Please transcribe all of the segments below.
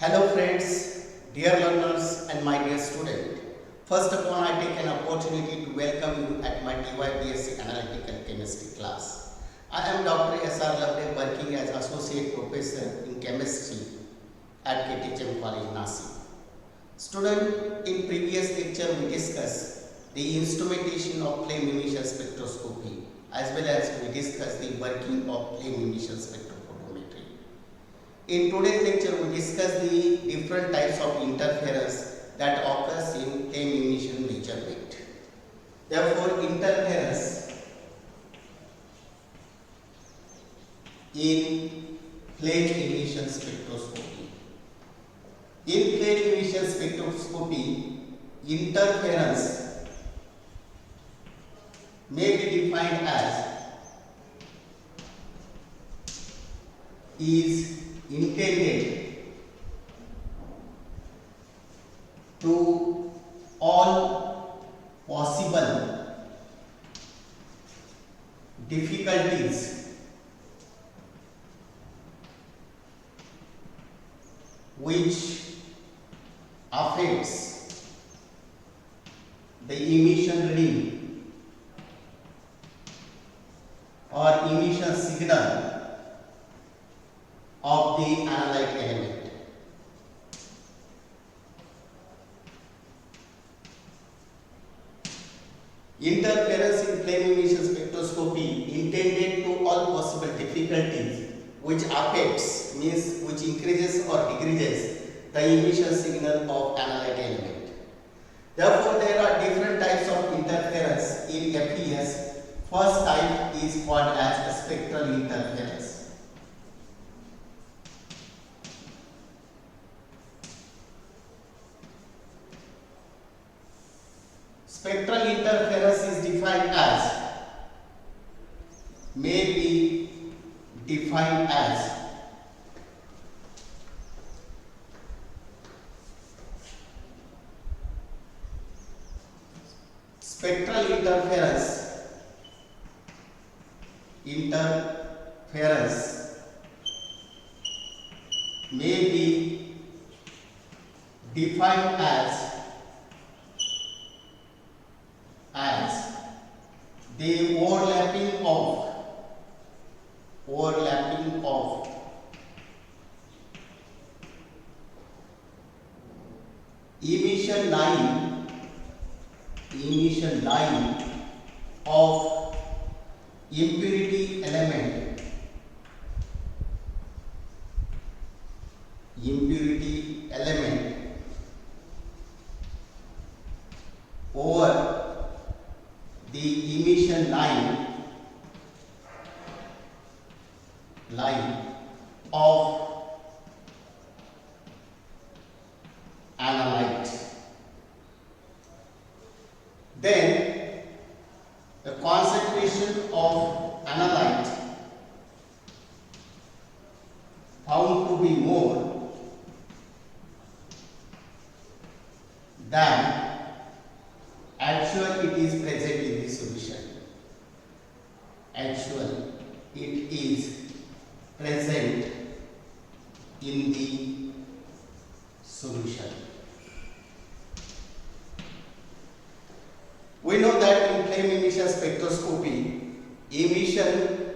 Hello friends, dear learners and my dear student. First of all, I take an opportunity to welcome you at my T.Y.B.Sc Analytical Chemistry class. I am Dr.S.R.Labhade working as Associate Professor in Chemistry at Cation College, Nashik. Student, in previous lecture we discussed the instrumentation of flame emission spectroscopy as well as we discussed the working of flame emission spectrophotometry. In today's lecture, we discuss the different types of interference that occurs in flame emission measurement. Therefore, interference in flame emission spectroscopy. In flame emission spectroscopy, interference may be defined as is intended to all possible difficulties which affects the emission reading or emission signal of the analytic element. Interference in flame emission spectroscopy intended to all possible difficulties which affects means which increases or decreases the emission signal of analytic element. Therefore, there are different types of interference in FES. First type is called as spectral interference. Spectral interference is defined as may be defined as spectral interference may be defined as the overlapping of emission line of impurity element over the emission line of analyte. Then the concentration of analyte found to be more than actual it is present in the solution. Actual it is present in the solution. We know that in flame emission spectroscopy, emission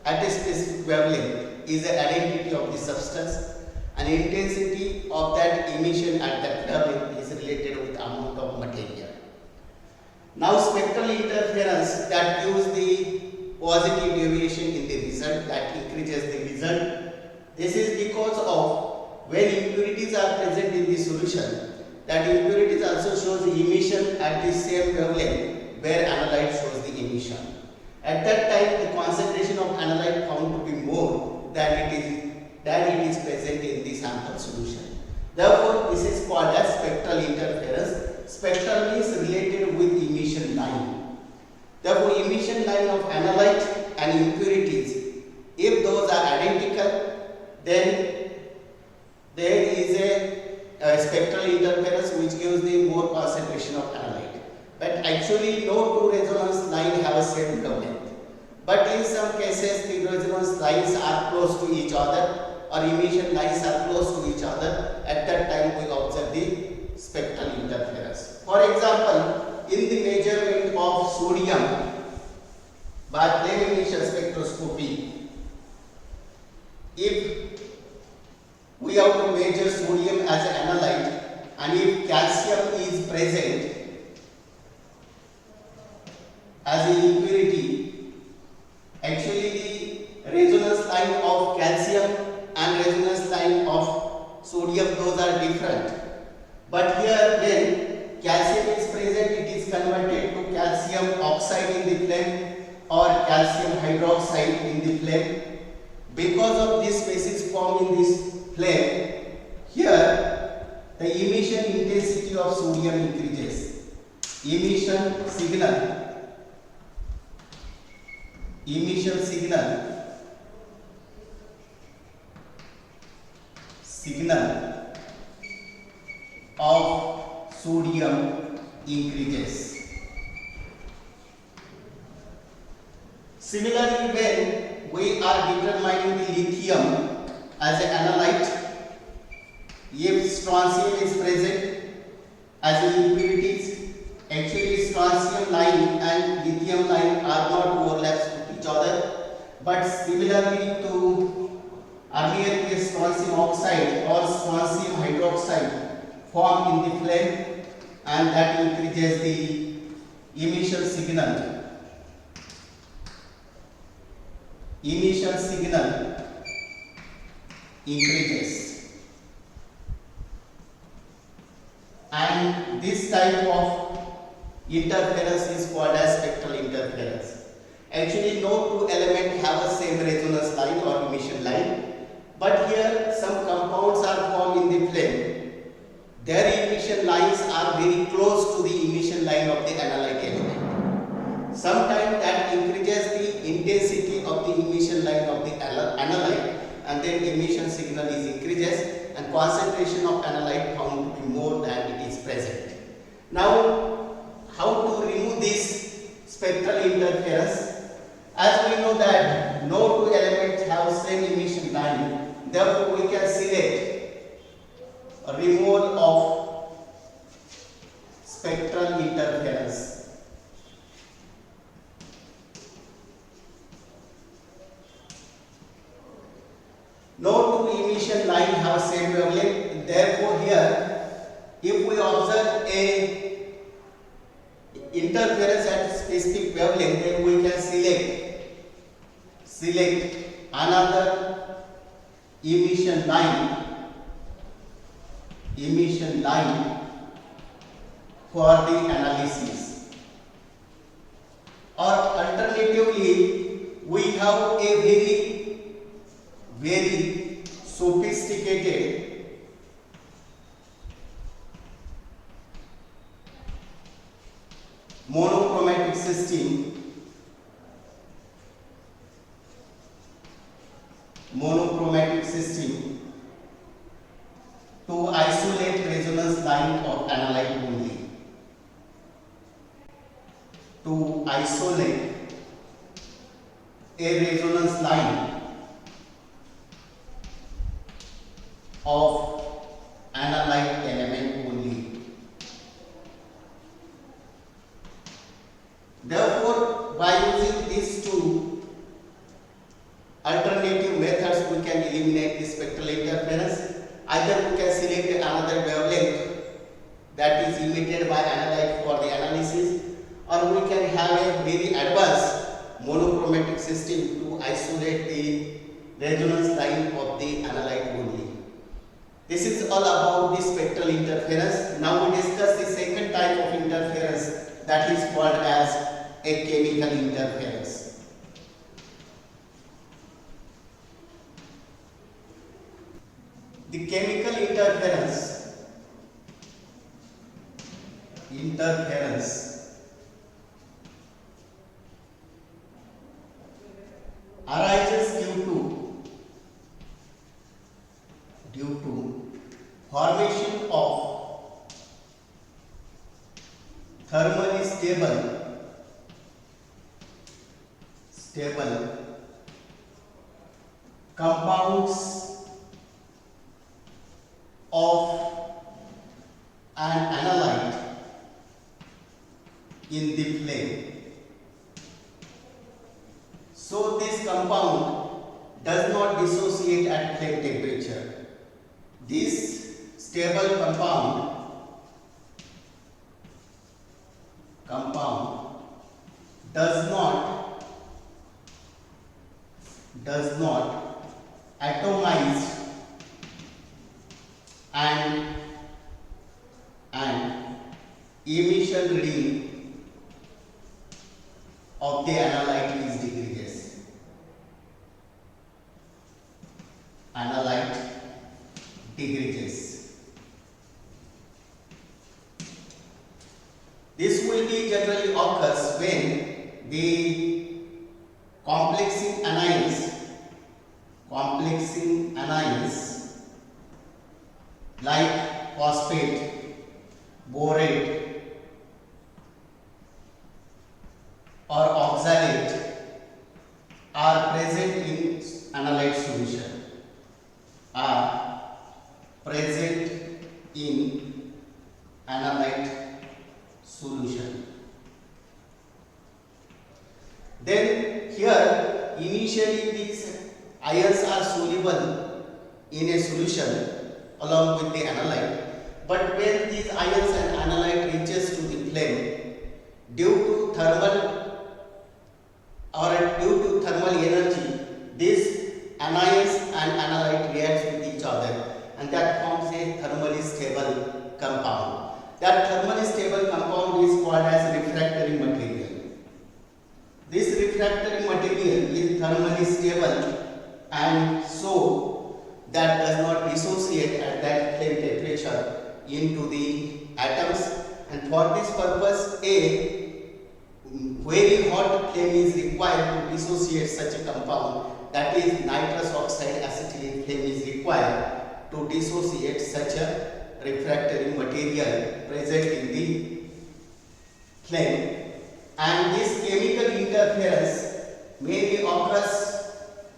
at a specific wavelength is the identity of the substance, and intensity of that emission at that wavelength is related with amount of material. Now, spectral interference that gives the positive deviation in the result, that increases the result. This is because of when impurities are present in the solution, that impurities also shows emission at the same wavelength where analyte shows the emission. At that time, the concentration of analyte found to be more than it is present in the sample solution. Therefore, this is called as spectral interference. Spectral means related with emission line. Therefore, emission line of analyte and impurities, if those are identical, then there is a spectral interference which gives the more concentration of analyte. But actually, no two resonance lines have a same wavelength. But in some cases, the resonance lines are close to each other, or emission lines are close to each other, at that time we observe the spectral interference. For example, in the measurement of sodium by flame emission spectroscopy, if we have to measure sodium as an analyte, and if calcium is present as an impurity, actually the resonance line of calcium and resonance line of sodium, those are different. But here when calcium is present, it is converted to calcium oxide in the flame or calcium hydroxide in the flame. Because of this species formed in this flame, here the emission intensity of sodium increases. Emission signal of sodium increases. Similarly, when we are determining the lithium as an analyte, if strontium is present as an impurities, actually strontium line and lithium line are not overlaps with each other, but similarly to earlier case strontium oxide or strontium hydroxide formed in the flame, and that increases the emission signal. Emission signal increases, and this type of interference is called as spectral interference. Actually, no two elements have the same resonance line or emission line, but here some compounds are formed in the flame. Their emission lines are very close to the emission line of the analyte element. Sometimes that increases the intensity of the emission line of the analyte, and then emission signal is increases and concentration of analyte found to be more than it is present. Now, how to remove this spectral interference? As we know that no two elements have same emission line, therefore we can select a removal of spectral interference. No two emission line have same wavelength, therefore here if we observe a interference at specific wavelength, then we can select another emission line for the analysis. Or alternatively, we have a very sophisticated monochromatic system to isolate resonance line of analyte only. To isolate a resonance line of analyte element only. Therefore, by using these two alternative methods, we can eliminate the spectral interference. Either we can select another wavelength that is emitted by analyte for the analysis, or we can have a very advanced monochromatic system to isolate the resonance line of the analyte only. This is all about the spectral interference. Now we discuss the second type of interference, that is called as a chemical interference. The chemical interference arises due to formation of thermally stable compounds of an analyte in the flame. So this compound does not dissociate at flame temperature. This stable compound does not atomize and emission reading of the analyte is decreases. Analyte decreases. This will be generally occurs when the complexing anions like phosphate, borate or oxalate are present in analyte solution. Then here initially these ions are soluble in a solution along with the analyte, but when these ions and analyte reaches to the flame, due to thermal energy, these anions and analyte reacts with each other, and that forms a thermally stable compound. That thermally stable compound is called as refractory material. This refractory material is thermally stable and so that does not dissociate at that flame temperature into the atoms, and for this purpose a very hot flame is required to dissociate such a compound, that is nitrous oxide acetylene flame is required to dissociate such a refractory material present in the flame. And this chemical interference mainly occurs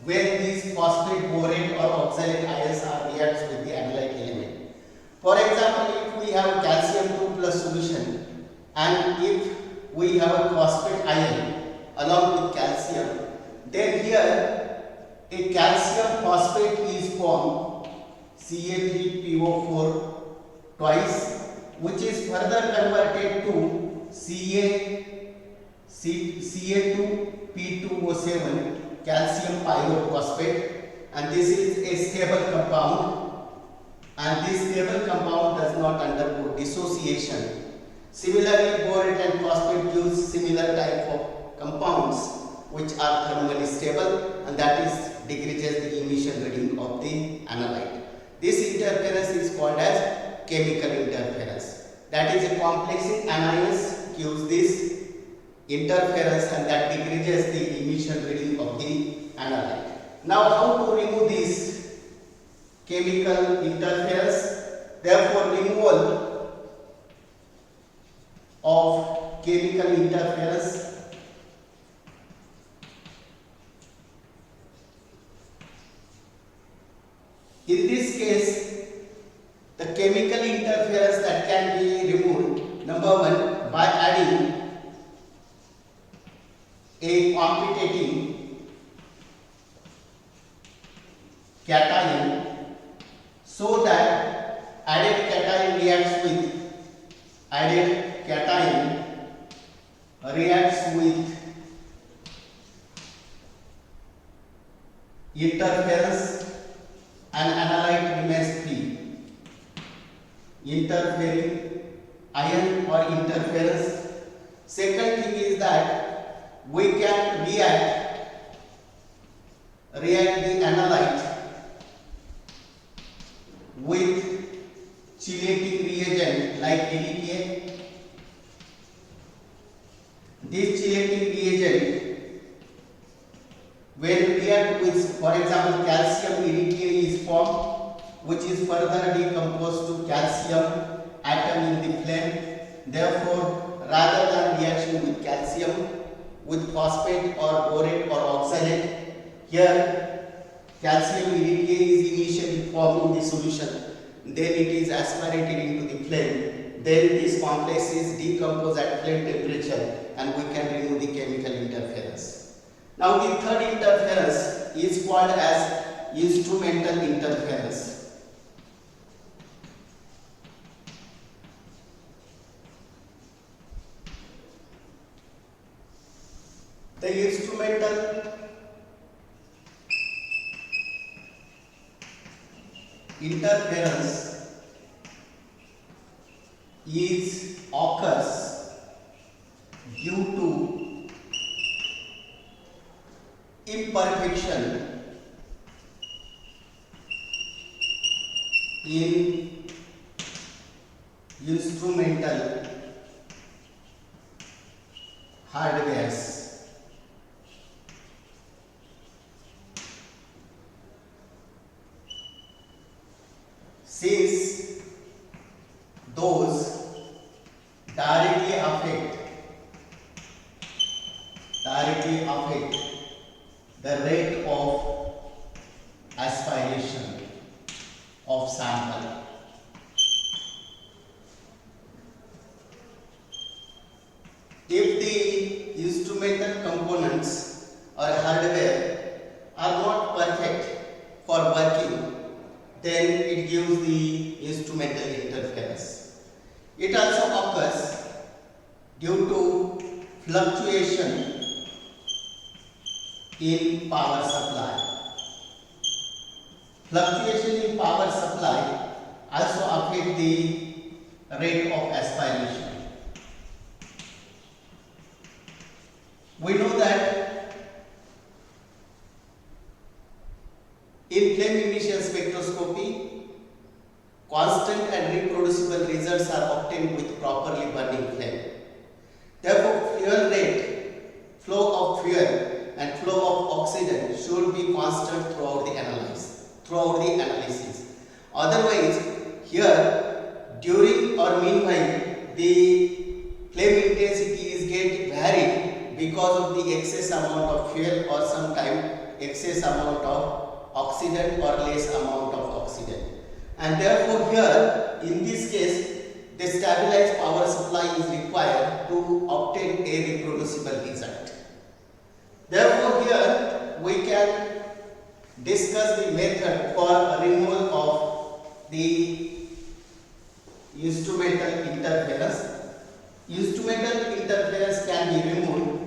when these phosphate, borate or oxalate ions are reacts with the analyte element. For example, if we have calcium 2 plus solution and if we have a phosphate ion along with calcium, then here a calcium phosphate is formed, Ca3PO4 twice, which is further converted to Ca2P2O7 calcium pyrophosphate, and this is a stable compound, and this stable compound does not undergo dissociation. Similarly, borate and phosphate gives similar type of compounds which are thermally stable, and that is decreases the emission reading of the analyte. This interference is called as chemical interference. That is a complexing anions gives this interference and that decreases the emission reading of the analyte. Now how to remove this chemical interference? Therefore removal of chemical interference in this case, the chemical interference that can be removed, number one, by adding a competing cation, so that added cation reacts with interference and analyte remains free. Interfering ion or interference. Second thing is that we can react the analyte with chelating reagent like EDTA. This chelating reagent, when react with, for example, calcium EDTA is formed, which is further decomposed to calcium atom in the flame. Therefore, rather than reaction with calcium with phosphate or borate or oxalate, here calcium EDTA is initially formed in the solution. then it is aspirated into the flame. Then this complex is decomposed at flame temperature and we can remove the chemical interference. Now the third interference is called as instrumental interference. The instrumental interference occurs due to imperfection in instrumental hardwares. Since those directly affect the rate of aspiration of sample. If the instrumental components or hardware are not perfect for working, then it gives the instrumental interference. It also occurs due to fluctuation in power supply. Fluctuation in power supply also affect the rate of aspiration. We know that in flame emission spectroscopy, constant and reproducible results are obtained with properly burning flame. Therefore, fuel rate, flow of fuel and flow of oxygen should be constant throughout the analysis. Otherwise, here during or meanwhile the flame intensity is get varied because of the excess amount of fuel or sometimes excess amount of oxygen or less amount of oxygen. And therefore here in this case the stabilized power supply is required to obtain a reproducible result. Therefore here we can discuss the method for removal of the instrumental interference. Instrumental interference can be removed.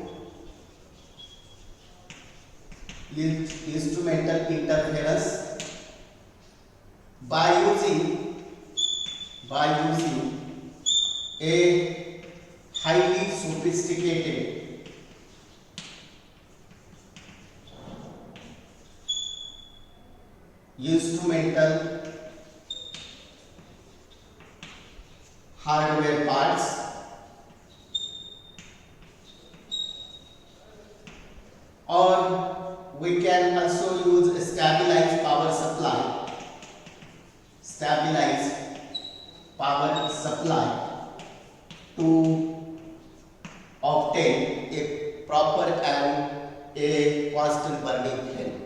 Instrumental interference by using a highly sophisticated instrumental hardware parts or we can also use a stabilized power supply to obtain a proper and a constant burning flame.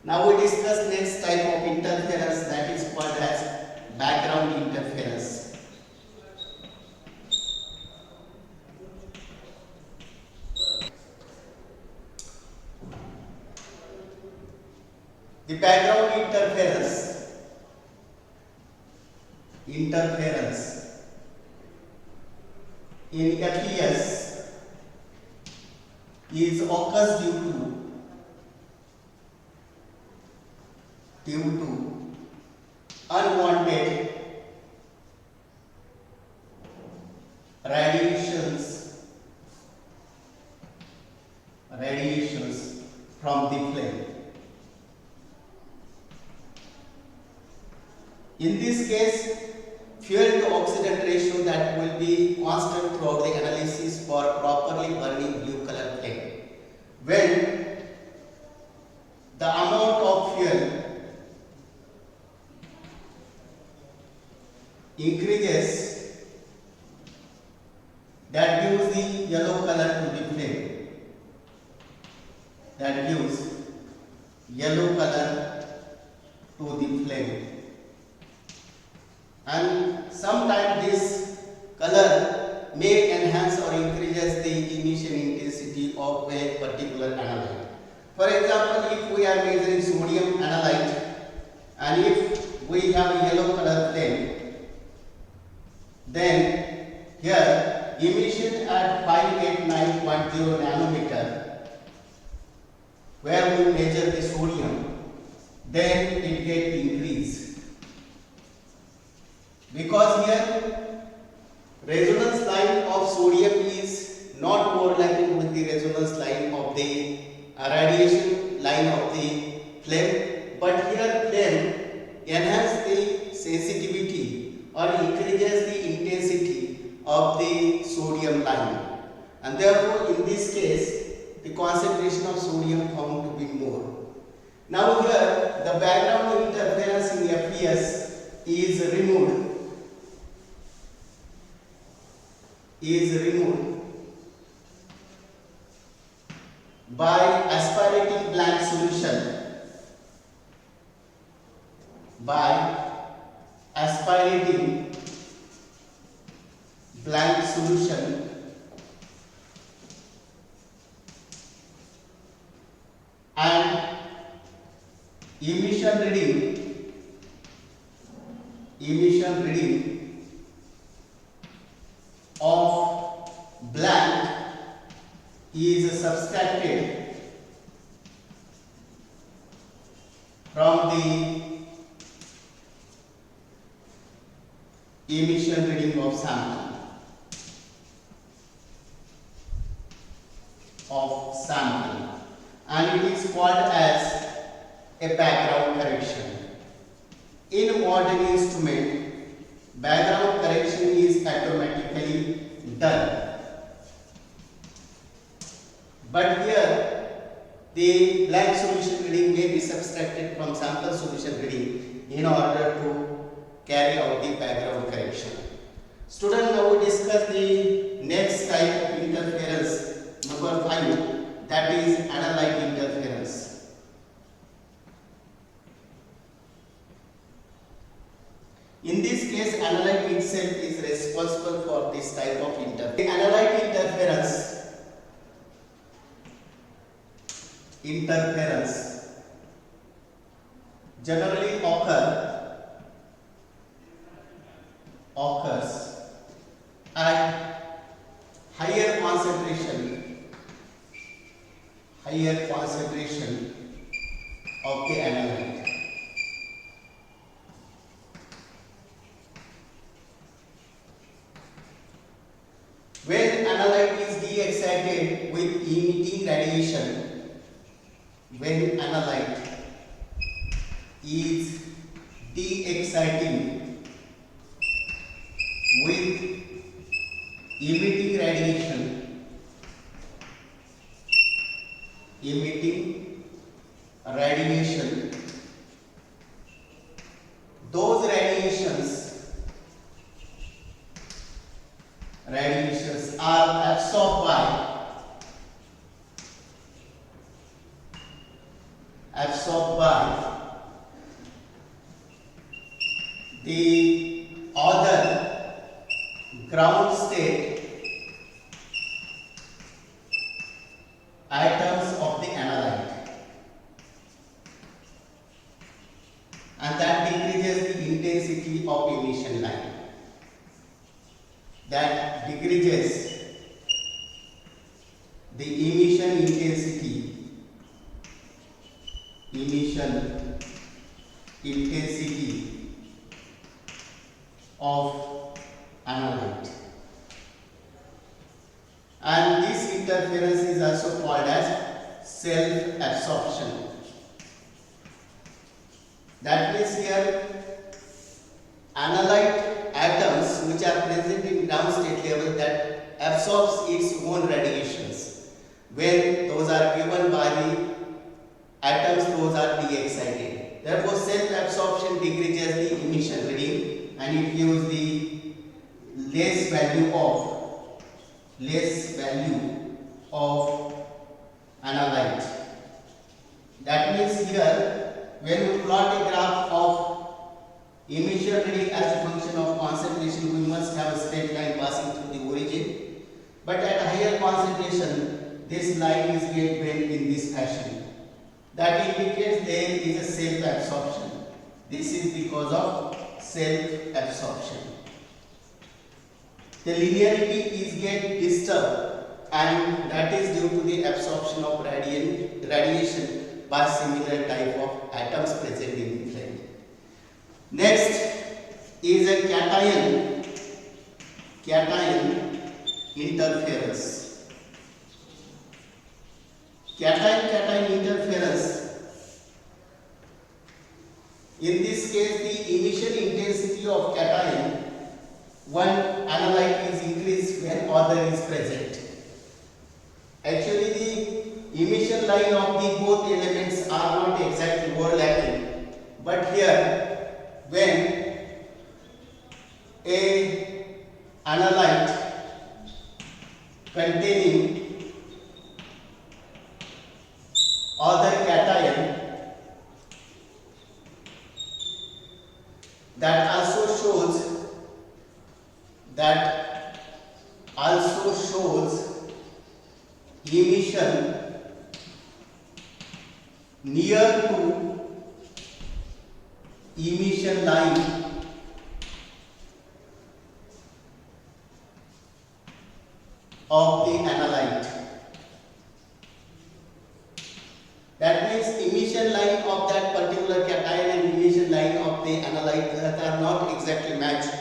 Now we discuss next type of interference, that is called as background interference. The background interference in FES is occurs due to unwanted radiations from the flame. In this case, fuel to oxidant ratio that will be constant throughout the analysis for properly burning blue color flame. When the amount of fuel increases, that gives the yellow color to the flame. That gives yellow color to the flame. nanometer, where we measure the sodium, then it get increased. Because here resonance line of sodium is not correlated with the resonance line of the radiation line of the flame, but here flame enhance the sensitivity or increases the intensity of the sodium line, and therefore in this case the concentration of sodium found to be more. Now here the background interference in FES is removed by aspirating blank solution, and emission reading of blank is subtracted from the emission reading of sample, and it is called as a background correction. In modern instrument, background correction is automatically done, but here the blank solution reading may be subtracted from sample solution reading in order to carry out the background correction. Student, now we discuss the next type of interference, number 5, that is analytic interference. In this case, analyte itself is responsible for this type of interference. The analytic interference generally occurs at higher concentration of the analyte. When analyte is de-excited with emitting radiation, those radiations are absorbed by the other ground state atoms of the analyte, and that decreases the intensity of emission line. That decreases the emission intensity of analyte, and this interference is also called as self-absorption. That means here analyte atoms which are present in ground state level that absorbs its own radiations. When those are given by the atoms, those are de-excited. Therefore, self-absorption decreases the emission reading and it gives the less value of analyte. That means here, when we plot a graph of emission reading as a function of concentration, we must have a straight line passing through the origin. But at higher concentration, this line is get bent in this fashion. That indicates there is a self-absorption. This is because of self-absorption. The linearity is get disturbed and that is due to the absorption of radiation by similar type of atoms present in the flame. Next is a cation interference. Cation interference. In this case, the emission intensity of cation, one analyte is increased when other is present. Actually, the emission line of the both elements are not exactly overlapping, but here when a analyte containing other cation, that also shows emission near to emission line of the analyte. That means emission line of that particular cation and emission line of the analyte are not exactly matched,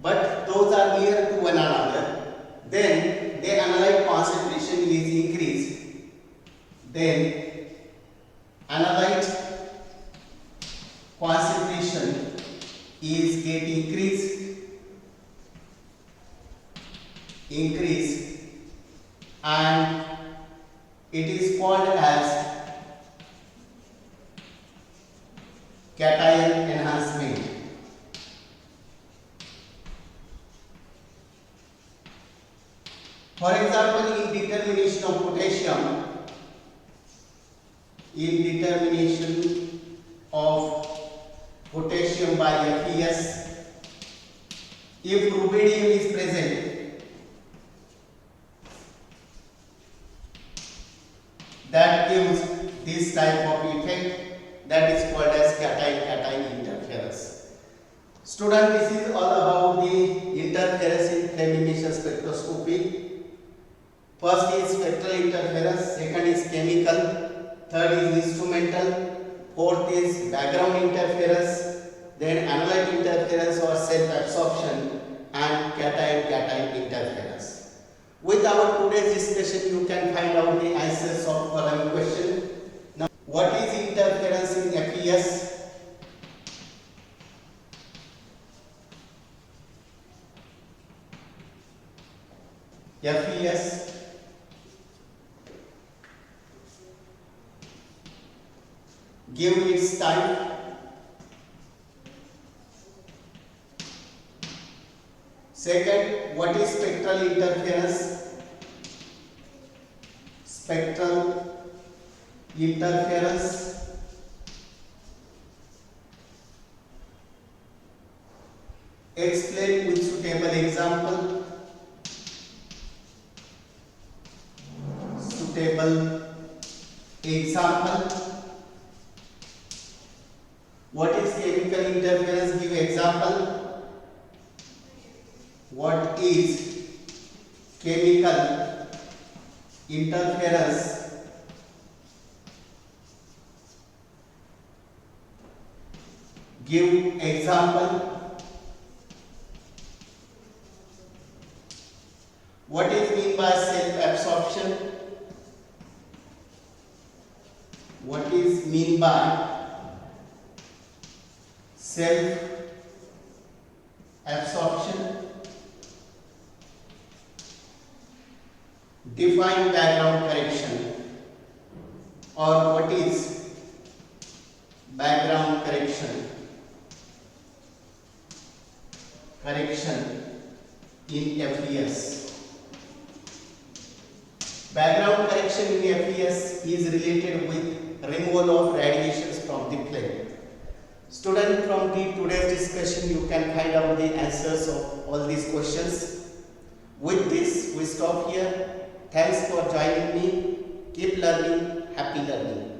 but those are near to one another. Then the analyte concentration is increased. Then analyte concentration is get increased, and it is called as cation enhancement. For example, in determination of potassium, by FES, if rubidium is present, that gives this type of effect, that is called as cation interference. Student, this is all about the interference in flame emission spectroscopy. First is spectral interference, second is chemical, third is instrumental, fourth is background interference, then analytic interference or self-absorption, and cation interference. With our today's discussion, you can find out the answers of following question. Now, what is interference in FES? FES give its type. Second, what is spectral interference? Spectral interference. Explain with suitable example. What is chemical interference? Give example. What is chemical interference? Give example. What is mean by self-absorption? What is mean by self-absorption? Define background correction, or what is background correction? Correction in FES. Background correction in FES is related with removal of radiations from the flame. Student, from the today's discussion you can find out the answers of all these questions. With this we stop here. Thanks for joining me. Keep learning. Happy learning.